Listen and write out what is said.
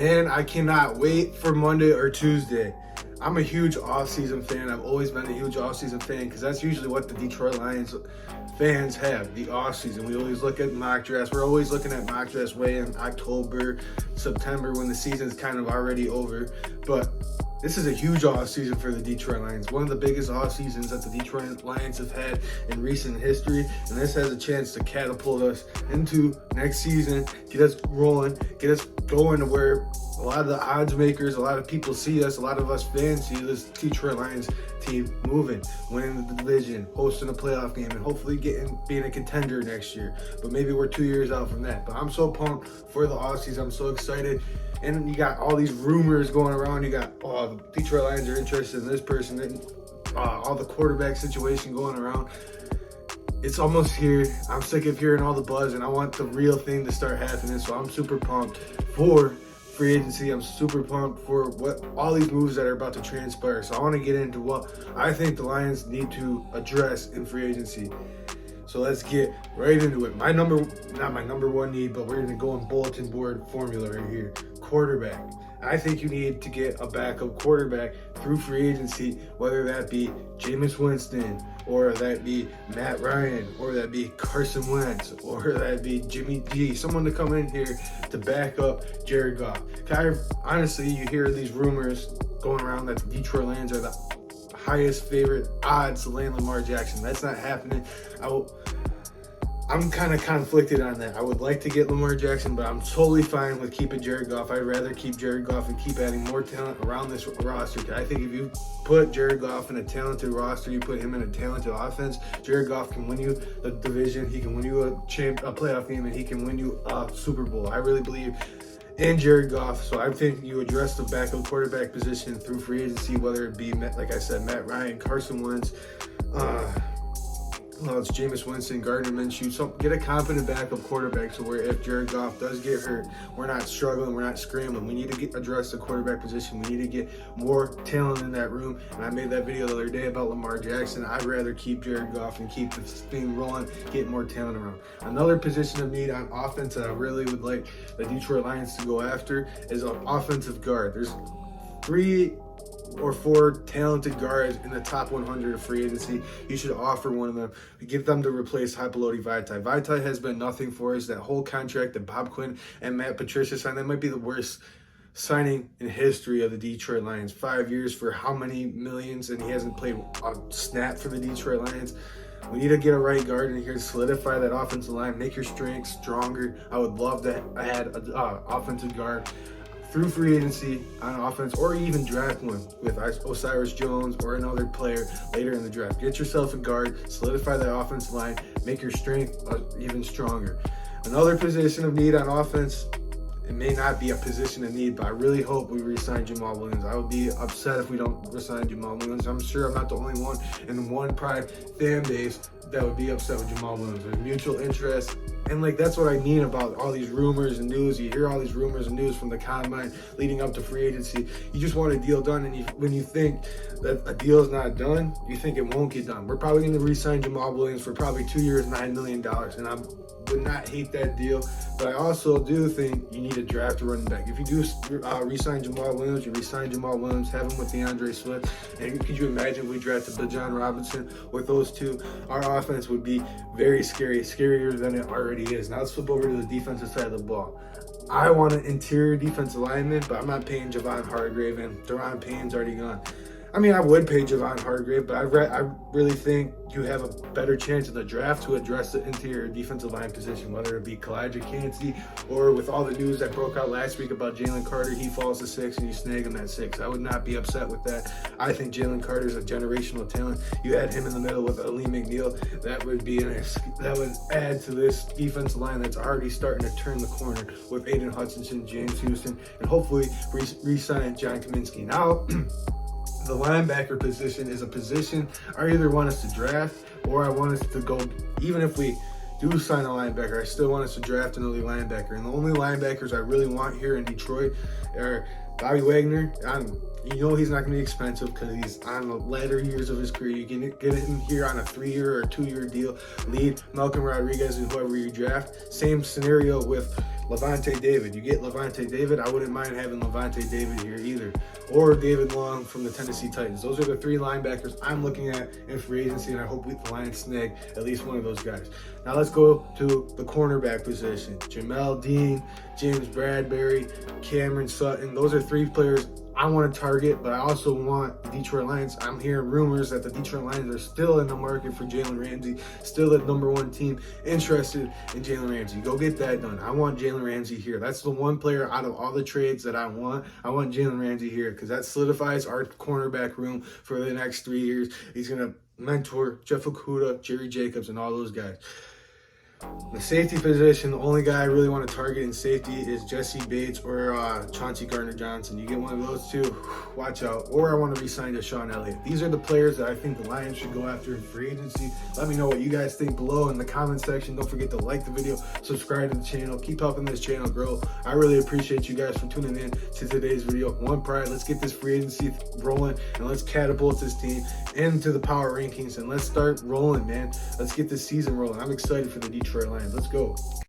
and I cannot wait for Monday or Tuesday. I'm a huge off-season fan. I've always been a huge off-season fan because that's usually what the Detroit Lions fans have, the off-season. We always look at mock drafts. We're always looking at mock drafts way in October, September, when the season's kind of already over. But this is a huge off-season for the Detroit Lions. One of the biggest off-seasons that the Detroit Lions have had in recent history. And this has a chance to catapult us into next season, get us rolling, get us going to where a lot of the odds makers, a lot of people see us, a lot of us fans see this Detroit Lions team moving, winning the division, hosting a playoff game, and hopefully being a contender next year. But maybe we're 2 years out from that. But I'm so pumped for the offseason. I'm so excited. And you got all these rumors going around. You got, the Detroit Lions are interested in this person, and all the quarterback situation going around. It's almost here. I'm sick of hearing all the buzz, and I want the real thing to start happening. So I'm super pumped for free agency. I'm super pumped for what all these moves that are about to transpire. So I want to get into what I think the Lions need to address in free agency. So let's get right into it. Not my number one need, but we're going to go in bulletin board formula right here. Quarterback. I think you need to get a backup quarterback through free agency, whether that be Jameis Winston, or that be Matt Ryan, or that be Carson Wentz, or that be Jimmy G. Someone to come in here to back up Jared Goff. Honestly, you hear these rumors going around that the Detroit Lions are the highest favorite odds to land Lamar Jackson. That's not happening. I'm kind of conflicted on that. I would like to get Lamar Jackson, but I'm totally fine with keeping Jared Goff. I'd rather keep Jared Goff and keep adding more talent around this roster. I think if you put Jared Goff in a talented roster, you put him in a talented offense, Jared Goff can win you the division, he can win you a playoff game, and he can win you a Super Bowl. I really believe in Jared Goff. So I think you address the backup quarterback position through free agency, whether it be, like I said, Matt Ryan, Carson Wentz, it's Jameis Winston, Gardner Minshew. So get a confident backup quarterback so where if Jared Goff does get hurt, we're not struggling, we're not scrambling. We need to address the quarterback position. We need to get more talent in that room. And I made that video the other day about Lamar Jackson. I'd rather keep Jared Goff and keep this thing rolling, get more talent around. Another position of need on offense that I really would like the Detroit Lions to go after is an offensive guard. There's 3 or 4 talented guards in the top 100 of free agency. You should offer one of them. Get them to replace Halapoulivaati Vaitai. Vaitai has been nothing for us. That whole contract that Bob Quinn and Matt Patricia signed, that might be the worst signing in history of the Detroit Lions. 5 years for how many millions, and he hasn't played a snap for the Detroit Lions. We need to get a right guard in here to solidify that offensive line, make your strength stronger. I would love to add an offensive guard through free agency on offense, or even draft one with Osiris Jones or another player later in the draft. Get yourself a guard, solidify that offensive line, make your strength even stronger. Another position of need on offense, it may not be a position of need, but I really hope we re-sign Jamal Williams. I would be upset if we don't re-sign Jamal Williams. I'm sure I'm not the only one in one Pride fan base that would be upset with Jamal Williams. There's mutual interest. And that's what I mean about all these rumors and news. You hear all these rumors and news from the combine leading up to free agency. You just want a deal done, and when you think that a deal is not done, you think it won't get done. We're probably going to re-sign Jamal Williams for probably 2 years, $9 million, and I would not hate that deal. But I also do think you need to draft a running back. If you do re-sign Jamal Williams, you re-sign Jamal Williams, have him with DeAndre Swift. And could you imagine if we drafted Bijan Robinson with those two? Our offense would be very scary, scarier than it already is. Now let's flip over to the defensive side of the ball. I want an interior defensive lineman, but I'm not paying Javon Hargrave, and Deron Payne's already gone. I mean, I would pay Javon Hargrave, but I really think you have a better chance in the draft to address the interior defensive line position, whether it be Kalijah Kancey or with all the news that broke out last week about Jalen Carter, he falls to 6 and you snag him at 6. I would not be upset with that. I think Jalen Carter is a generational talent. You add him in the middle with Ali McNeil, that would add to this defensive line that's already starting to turn the corner with Aiden Hutchinson, James Houston, and hopefully re-sign John Kaminsky. Now, the linebacker position is a position I either want us to draft or I want us to go, even if we do sign a linebacker, I still want us to draft an early linebacker. And the only linebackers I really want here in Detroit are Bobby Wagner, you know he's not going to be expensive because he's on the latter years of his career. You can get him here on a 3-year or 2-year deal. Lead Malcolm Rodriguez and whoever you draft. Same scenario with Levante David. You get Levante David, I wouldn't mind having Levante David here either. Or David Long from the Tennessee Titans. Those are the 3 linebackers I'm looking at in free agency, and I hope the Lions snag at least one of those guys. Now let's go to the cornerback position. Jamel Dean, James Bradbury, Cameron Sutton. Those are 3 players I want to target, but I also want the Detroit Lions. I'm hearing rumors that the Detroit Lions are still in the market for Jalen Ramsey, still the #1 team interested in Jalen Ramsey. Go get that done. I want Jalen Ramsey here. That's the one player out of all the trades that I want. I want Jalen Ramsey here because that solidifies our cornerback room for the next 3 years. He's going to mentor Jeff Okudah, Jerry Jacobs, and all those guys. The safety position, the only guy I really want to target in safety is Jesse Bates or Chauncey Gardner-Johnson. You get one of those two, watch out. Or I want to re-sign Deshaun Elliott. These are the players that I think the Lions should go after in free agency. Let me know what you guys think below in the comment section. Don't forget to like the video, subscribe to the channel, keep helping this channel grow. I really appreciate you guys for tuning in to today's video. One Pride, let's get this free agency rolling and let's catapult this team into the power rankings and let's start rolling, man. Let's get this season rolling. I'm excited for the Detroit Lions. Let's go.